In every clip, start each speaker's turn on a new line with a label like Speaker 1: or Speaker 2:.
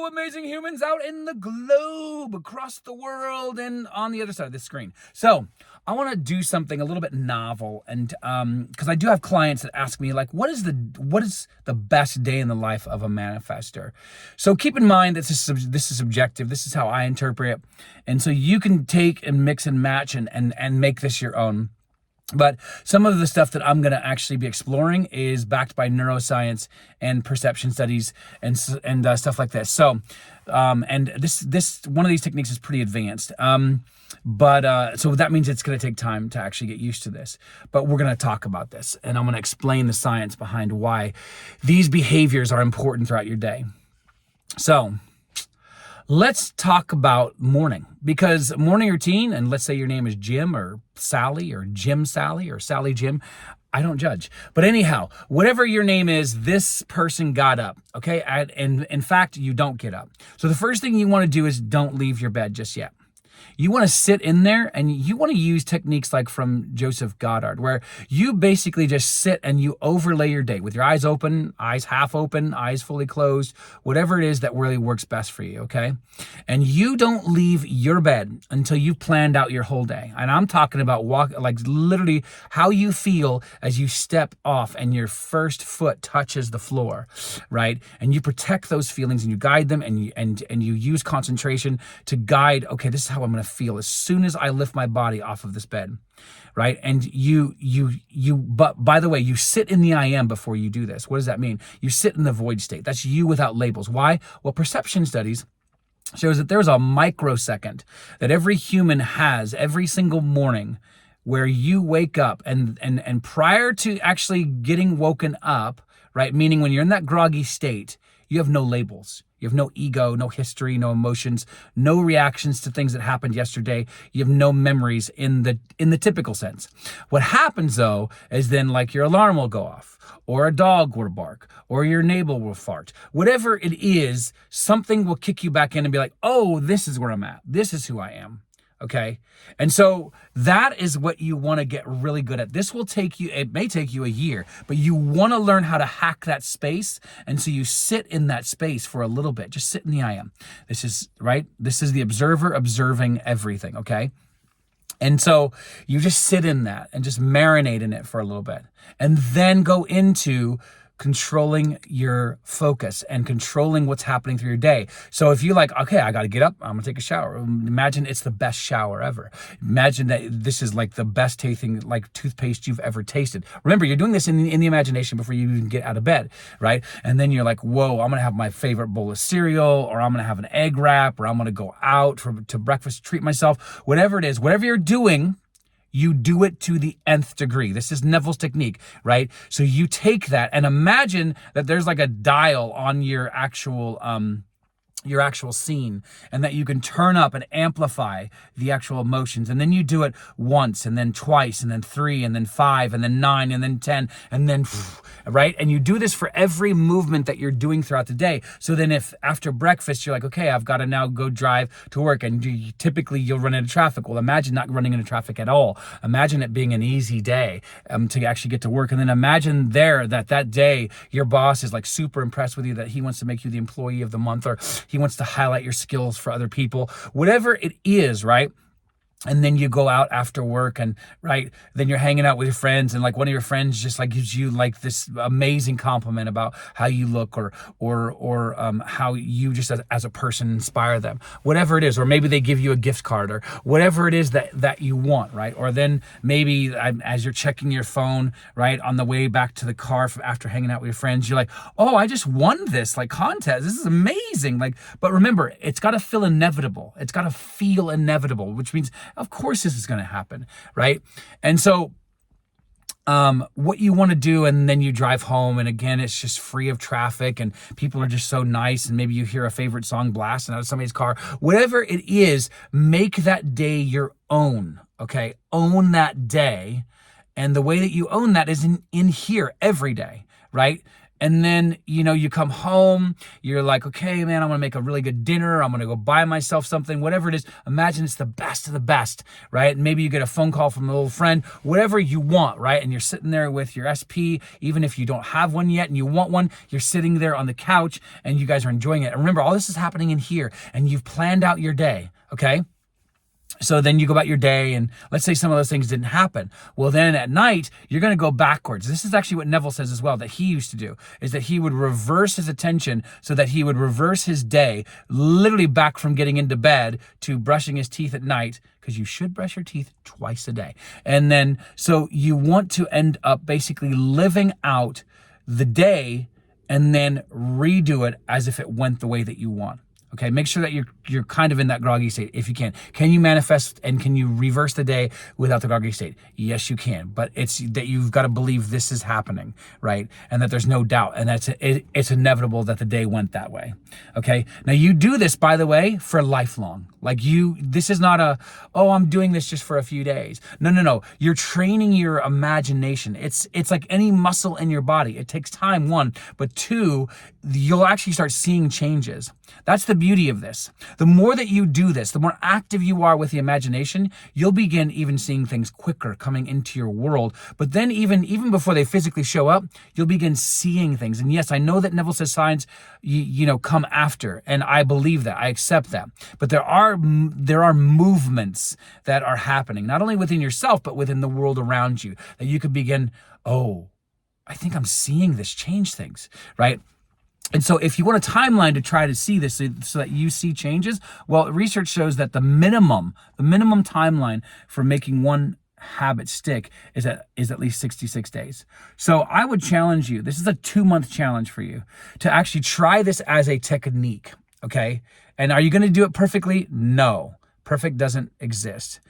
Speaker 1: Hello, amazing humans out in the globe, across the world, and on the other side of the screen. So I want to do something a little bit novel, and because I do have clients that ask me, like, what is the best day in the life of a manifester? So keep in mind that this is subjective. This is how I interpret it, and so you can take and mix and match and make this your own. But some of the stuff that I'm going to actually be exploring is backed by neuroscience and perception studies and stuff like this. So, and this one of these techniques is pretty advanced. But so that means it's going to take time to actually get used to this. But we're going to talk about this, and I'm going to explain the science behind why these behaviors are important throughout your day. So let's talk about morning, because morning routine, and let's say your name is Jim or Sally or Jim Sally or Sally Jim, I don't judge. But anyhow, whatever your name is, this person got up, okay? And in fact, you don't get up. So the first thing you want to do is don't leave your bed just yet. You want to sit in there, and you want to use techniques like from Joseph Goddard, where you basically just sit and you overlay your day with your eyes open, eyes half open, eyes fully closed, whatever it is that really works best for you, okay? And you don't leave your bed until you've planned out your whole day. And I'm talking about like literally how you feel as you step off and your first foot touches the floor, right? And you protect those feelings and you guide them, and you use concentration to guide, okay, this is how I'm going to feel as soon as I lift my body off of this bed, right? And but by the way, you sit in the I am before you do this. What does that mean? You sit in the void state. That's you without labels. Why? Well, perception studies shows that there's a microsecond that every human has every single morning where you wake up and prior to actually getting woken up, right? Meaning when you're in that groggy state, you have no labels. You have no ego, no history, no emotions, no reactions to things that happened yesterday. You have no memories in the typical sense. What happens though is then like your alarm will go off, or a dog will bark, or your neighbor will fart. Whatever it is, something will kick you back in and be like, oh, this is where I'm at. This is who I am. Okay. And so that is what you want to get really good at. This will take you, it may take you a year, but you want to learn how to hack that space. And so you sit in that space for a little bit. Just sit in the I am. This is right. This is the observer observing everything. Okay. And so you just sit in that and just marinate in it for a little bit, and then go into controlling your focus and controlling what's happening through your day. So if you like, okay, I got to get up, I'm gonna take a shower. Imagine it's the best shower ever. Imagine that this is like the best tasting like toothpaste you've ever tasted. Remember, you're doing this in the imagination before you even get out of bed, right? And then you're like, whoa, I'm gonna have my favorite bowl of cereal, or I'm gonna have an egg wrap, or I'm gonna go out to breakfast, treat myself. Whatever it is, whatever you're doing, you do it to the nth degree. This is Neville's technique, right? So you take that and imagine that there's like a dial on your actual scene, and that you can turn up and amplify the actual emotions. And then you do it once, and then twice, and then 3, and then 5, and then 9, and then 10, and then, right? And you do this for every movement that you're doing throughout the day. So then if after breakfast, you're like, okay, I've got to now go drive to work, and typically you'll run into traffic. Well, imagine not running into traffic at all. Imagine it being an easy day to actually get to work. And then imagine that day, your boss is like super impressed with you, that he wants to make you the employee of the month, or he wants to highlight your skills for other people, whatever it is, right? And then you go out after work, and right, then you're hanging out with your friends, and like one of your friends just like gives you like this amazing compliment about how you look, or how you just as a person inspire them, whatever it is. Or maybe they give you a gift card, or whatever it is that you want, right? Or then maybe as you're checking your phone, right, on the way back to the car after hanging out with your friends, you're like, oh, I just won this like contest. This is amazing. Like, but remember, it's got to feel inevitable. It's got to feel inevitable, which means of course this is going to happen, right? And so what you want to do, and then you drive home, and again, it's just free of traffic, and people are just so nice, and maybe you hear a favorite song blasting out of somebody's car. Whatever it is, make that day your own, okay? Own that day, and the way that you own that is in here every day, right? And then, you come home, you're like, okay, man, I'm going to make a really good dinner. I'm going to go buy myself something, whatever it is. Imagine it's the best of the best, right? And maybe you get a phone call from an old friend, whatever you want, right? And you're sitting there with your SP, even if you don't have one yet and you want one, you're sitting there on the couch and you guys are enjoying it. And remember, all this is happening in here and you've planned out your day, okay? So then you go about your day and let's say some of those things didn't happen. Well, then at night, you're going to go backwards. This is actually what Neville says as well, that he used to do, is that he would reverse his attention so that he would reverse his day, literally back from getting into bed to brushing his teeth at night, because you should brush your teeth twice a day. And then, so you want to end up basically living out the day and then redo it as if it went the way that you want. Okay, make sure that you're kind of in that groggy state if you can. Can you manifest and can you reverse the day without the groggy state? Yes, you can. But it's that you've got to believe this is happening, right? And that there's no doubt, and that's it's inevitable that the day went that way. Okay. Now you do this, by the way, for lifelong. Like this is not I'm doing this just for a few days. No. You're training your imagination. It's like any muscle in your body. It takes time, one, but two, you'll actually start seeing changes. That's the beauty of this. The more that you do this, the more active you are with the imagination, you'll begin even seeing things quicker coming into your world. But then even before they physically show up, you'll begin seeing things. And yes, I know that Neville says signs, come after, and I believe that. I accept that. But there are movements that are happening, not only within yourself, but within the world around you, that you could begin, I think I'm seeing this change things, right? And so if you want a timeline to try to see this so that you see changes, well, research shows that the minimum timeline for making one habit stick is at least 66 days. So I would challenge you, this is a 2-month challenge for you, to actually try this as a technique, okay? And are you going to do it perfectly? No. Perfect doesn't exist.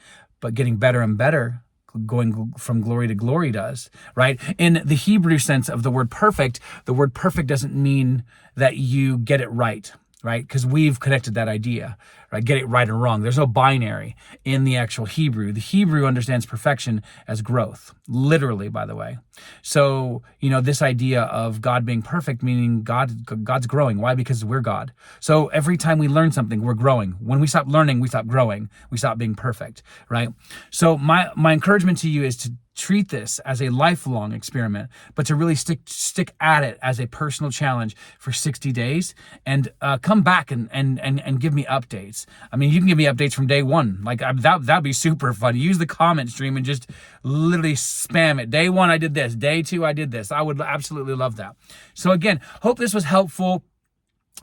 Speaker 1: But getting better and better, going from glory to glory does, right? In the Hebrew sense of the word perfect doesn't mean that you get it right, right? Because we've connected that idea, right? Get it right or wrong. There's no binary in the actual Hebrew. The Hebrew understands perfection as growth, literally, by the way. So, this idea of God being perfect, meaning God's growing. Why? Because we're God. So every time we learn something, we're growing. When we stop learning, we stop growing. We stop being perfect, right? So my encouragement to you is to treat this as a lifelong experiment, but to really stick at it as a personal challenge for 60 days and come back and give me updates. I mean, you can give me updates from day one. Like that'd be super fun. Use the comment stream and just literally spam it. Day 1, I did this. Day 2, I did this. I would absolutely love that. So again, hope this was helpful.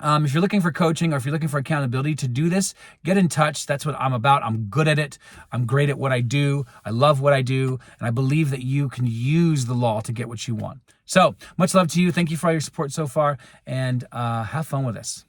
Speaker 1: If you're looking for coaching or if you're looking for accountability to do this, get in touch. That's what I'm about. I'm good at it. I'm great at what I do. I love what I do. And I believe that you can use the law to get what you want. So much love to you. Thank you for all your support so far, and have fun with this.